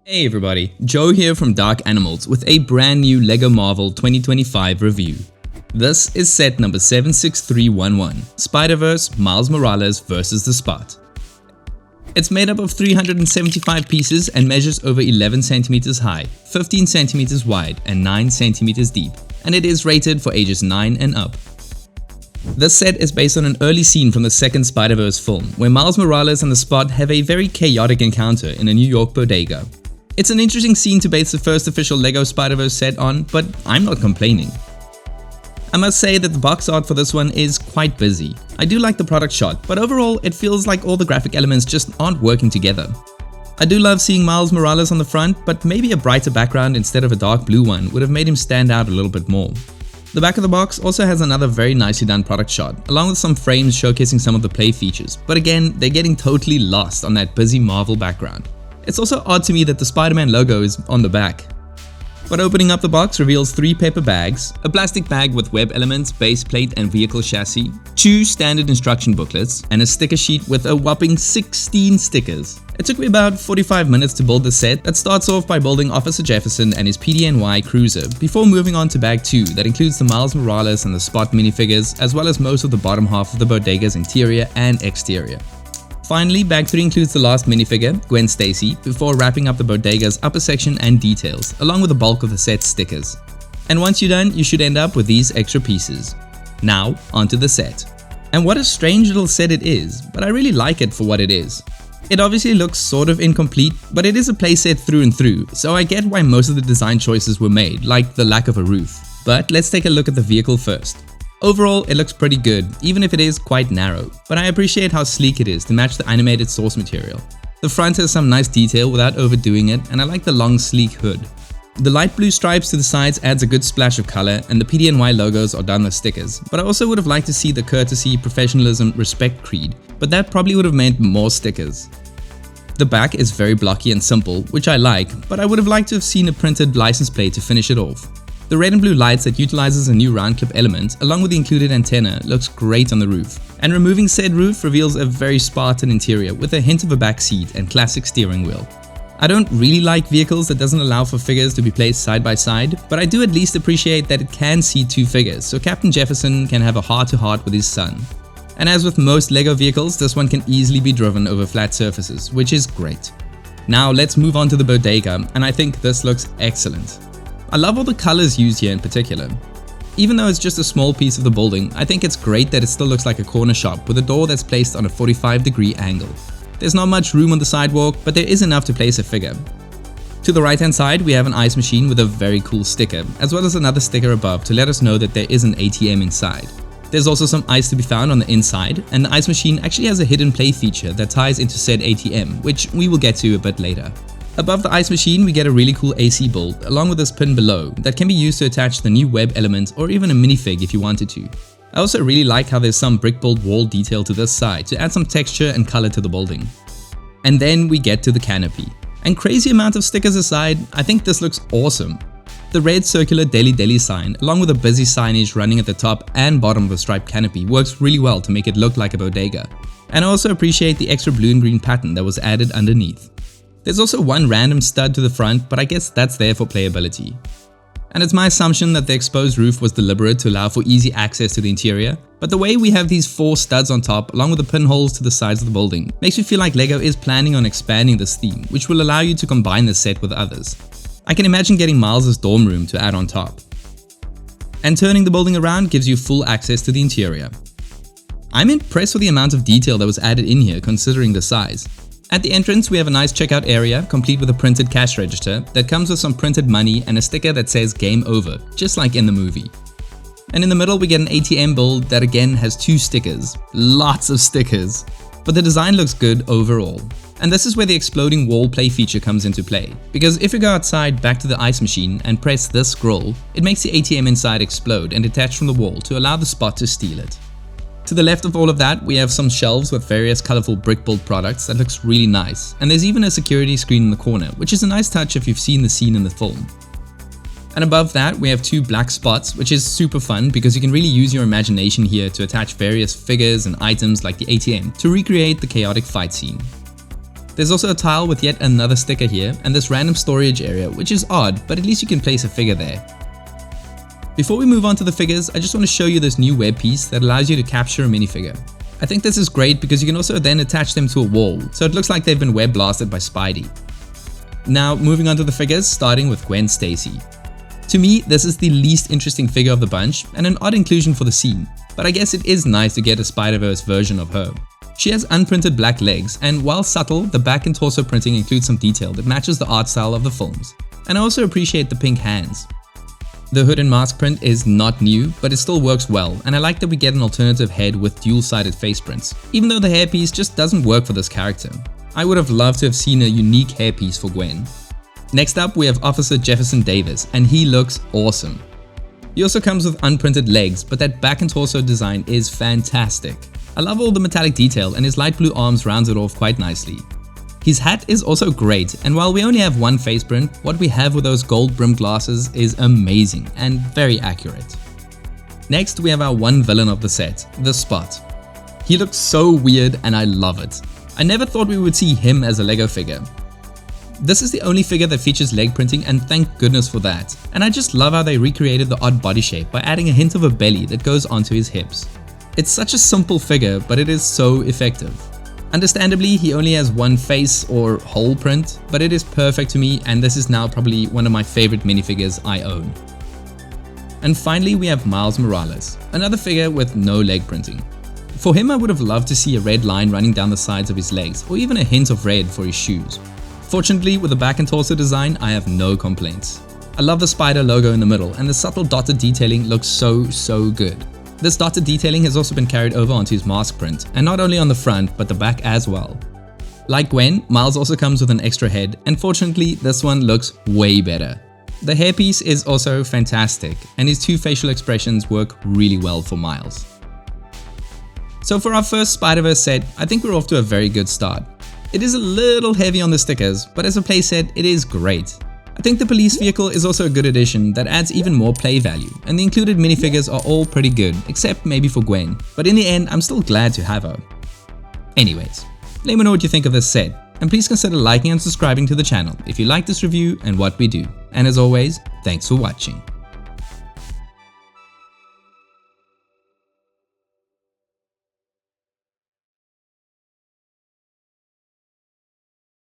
Hey everybody, Joe here from Dark Animals with a brand new LEGO Marvel 2025 review. This is set number 76311, Spiderverse Miles Morales vs. the Spot. It's made up of 375 pieces and measures over 11 centimeters high, 15 centimeters wide and 9 centimeters deep, and it is rated for ages 9 and up. This set is based on an early scene from the second Spider-Verse film, where Miles Morales and the Spot have a very chaotic encounter in a New York bodega. It's an interesting scene to base the first official LEGO Spiderverse set on, but I'm not complaining. I must say that the box art for this one is quite busy. I do like the product shot, but overall it feels like all the graphic elements just aren't working together. I do love seeing Miles Morales on the front, but maybe a brighter background instead of a dark blue one would have made him stand out a little bit more. The back of the box also has another very nicely done product shot, along with some frames showcasing some of the play features, but again, they're getting totally lost on that busy Marvel background. It's also odd to me that the Spider-Man logo is on the back. But opening up the box reveals 3 paper bags, a plastic bag with web elements, base plate and vehicle chassis, 2 standard instruction booklets, and a sticker sheet with a whopping 16 stickers. It took me about 45 minutes to build the set that starts off by building Officer Jefferson and his PDNY cruiser, before moving on to bag 2 that includes the Miles Morales and the Spot minifigures, as well as most of the bottom half of the bodega's interior and exterior. Finally, bag 3 includes the last minifigure, Gwen Stacy, before wrapping up the bodega's upper section and details, along with the bulk of the set's stickers. And once you're done, you should end up with these extra pieces. Now, onto the set. And what a strange little set it is, but I really like it for what it is. It obviously looks sort of incomplete, but it is a playset through and through, so I get why most of the design choices were made, like the lack of a roof. But let's take a look at the vehicle first. Overall, it looks pretty good, even if it is quite narrow, but I appreciate how sleek it is to match the animated source material. The front has some nice detail without overdoing it, and I like the long sleek hood. The light blue stripes to the sides adds a good splash of color, and the PDNY logos are done with stickers, but I also would have liked to see the courtesy, professionalism, respect creed, but that probably would have meant more stickers. The back is very blocky and simple, which I like, but I would have liked to have seen a printed license plate to finish it off. The red and blue lights that utilizes a new round clip element, along with the included antenna, looks great on the roof. And removing said roof reveals a very Spartan interior with a hint of a back seat and classic steering wheel. I don't really like vehicles that doesn't allow for figures to be placed side by side, but I do at least appreciate that it can seat 2 figures, so Captain Jefferson can have a heart-to-heart with his son. And as with most LEGO vehicles, this one can easily be driven over flat surfaces, which is great. Now let's move on to the bodega, and I think this looks excellent. I love all the colors used here in particular. Even though it's just a small piece of the building, I think it's great that it still looks like a corner shop with a door that's placed on a 45-degree angle. There's not much room on the sidewalk, but there is enough to place a figure. To the right hand side, we have an ice machine with a very cool sticker, as well as another sticker above to let us know that there is an ATM inside. There's also some ice to be found on the inside, and the ice machine actually has a hidden play feature that ties into said ATM, which we will get to a bit later. Above the ice machine, we get a really cool AC bolt, along with this pin below, that can be used to attach the new web element or even a minifig if you wanted to. I also really like how there's some brick built wall detail to this side to add some texture and color to the building. And then we get to the canopy. And crazy amount of stickers aside, I think this looks awesome. The red circular Deli sign, along with a busy signage running at the top and bottom of the striped canopy, works really well to make it look like a bodega. And I also appreciate the extra blue and green pattern that was added underneath. There's also one random stud to the front, but I guess that's there for playability. And it's my assumption that the exposed roof was deliberate to allow for easy access to the interior, but the way we have these 4 studs on top along with the pinholes to the sides of the building makes me feel like LEGO is planning on expanding this theme, which will allow you to combine the set with others. I can imagine getting Miles' dorm room to add on top. And turning the building around gives you full access to the interior. I'm impressed with the amount of detail that was added in here considering the size. At the entrance, we have a nice checkout area, complete with a printed cash register that comes with some printed money and a sticker that says Game Over, just like in the movie. And in the middle, we get an ATM build that again has 2 stickers. Lots of stickers. But the design looks good overall. And this is where the exploding wall play feature comes into play, because if you go outside back to the ice machine and press this scroll, it makes the ATM inside explode and detach from the wall to allow the Spot to steal it. To the left of all of that, we have some shelves with various colorful brick built products that looks really nice, and there's even a security screen in the corner, which is a nice touch if you've seen the scene in the film. And above that, we have 2 black spots, which is super fun because you can really use your imagination here to attach various figures and items like the ATM to recreate the chaotic fight scene. There's also a tile with yet another sticker here and this random storage area, which is odd, but at least you can place a figure there. Before we move on to the figures, I just want to show you this new web piece that allows you to capture a minifigure. I think this is great because you can also then attach them to a wall, so it looks like they've been web blasted by Spidey. Now moving on to the figures, starting with Gwen Stacy. To me, this is the least interesting figure of the bunch and an odd inclusion for the scene, but I guess it is nice to get a Spider-Verse version of her. She has unprinted black legs, and while subtle, the back and torso printing includes some detail that matches the art style of the films. And I also appreciate the pink hands. The hood and mask print is not new, but it still works well, and I like that we get an alternative head with dual-sided face prints, even though the hairpiece just doesn't work for this character. I would have loved to have seen a unique hairpiece for Gwen. Next up, we have Officer Jefferson Davis, and he looks awesome. He also comes with unprinted legs, but that back and torso design is fantastic. I love all the metallic detail, and his light blue arms rounds it off quite nicely. His hat is also great, and while we only have one face print, what we have with those gold brimmed glasses is amazing and very accurate. Next, we have our one villain of the set, the Spot. He looks so weird and I love it. I never thought we would see him as a LEGO figure. This is the only figure that features leg printing, and thank goodness for that. And I just love how they recreated the odd body shape by adding a hint of a belly that goes onto his hips. It's such a simple figure, but it is so effective. Understandably, he only has one face or hole print, but it is perfect to me, and this is now probably one of my favorite minifigures I own. And finally, we have Miles Morales, another figure with no leg printing. For him, I would have loved to see a red line running down the sides of his legs, or even a hint of red for his shoes. Fortunately, with the back and torso design, I have no complaints. I love the spider logo in the middle, and the subtle dotted detailing looks so good. This dotted detailing has also been carried over onto his mask print, and not only on the front, but the back as well. Like Gwen, Miles also comes with an extra head, and fortunately, this one looks way better. The hairpiece is also fantastic, and his two facial expressions work really well for Miles. So for our first Spider-Verse set, I think we're off to a very good start. It is a little heavy on the stickers, but as a playset, it is great. I think the police vehicle is also a good addition that adds even more play value, and the included minifigures are all pretty good, except maybe for Gwen, but in the end I'm still glad to have her. Anyways, let me know what you think of this set, and please consider liking and subscribing to the channel if you like this review and what we do. And as always, thanks for watching.